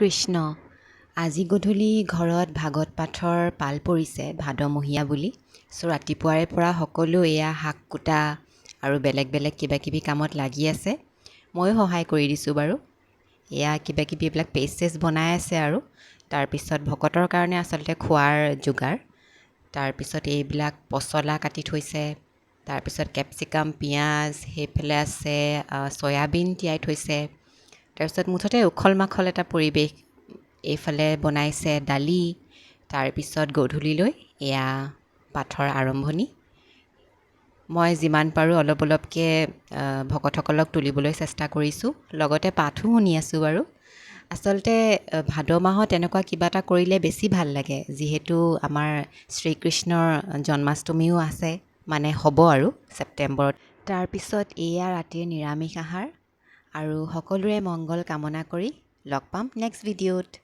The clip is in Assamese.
কৃষ্ণ। আজি গধূলি ঘৰত ভাগৱত পাঠৰ পাল পৰিছে ভাদমহীয়া বুলি। ৰাতিপুৱাৰে পৰা সকলো এয়া শাক কুটা আৰু বেলেগ বেলেগ কিবাকিবি কামত লাগি আছে। ময়ো সহায় কৰি দিছোঁ বাৰু। এয়া কিবাকিবি এইবিলাক পেষ্ট চেষ্ট বনাই আছে আৰু তাৰপিছত ভকতৰ কাৰণে আচলতে খোৱাৰ যোগাৰ। তাৰপিছত এইবিলাক পচলা কাটি থৈছে, তাৰপিছত কেপচিকাম, পিঁয়াজ, সেইফালে আছে চয়াবিন তিয়াই থৈছে। তাৰপিছত মুঠতে উখল মাখল এটা পৰিৱেশ। এইফালে বনাইছে দালি, তাৰপিছত গধূলিলৈ এয়া পাঠৰ আৰম্ভণি। মই যিমান পাৰোঁ অলপ অলপকৈ ভকতসকলক তুলিবলৈ চেষ্টা কৰিছোঁ, লগতে পাঠো শুনি আছোঁ বাৰু। আচলতে ভাদ মাহত এনেকুৱা কিবা এটা কৰিলে বেছি ভাল লাগে, যিহেতু আমাৰ শ্ৰীকৃষ্ণৰ জন্মাষ্টমীও আছে, মানে হ'ব আৰু ছেপ্টেম্বৰত। তাৰপিছত এয়া ৰাতিৰ নিৰামিষ আহাৰ আৰু সকলোৰে মংগল কামনা কৰি লগ পাম নেক্সট ভিডিঅ'ত।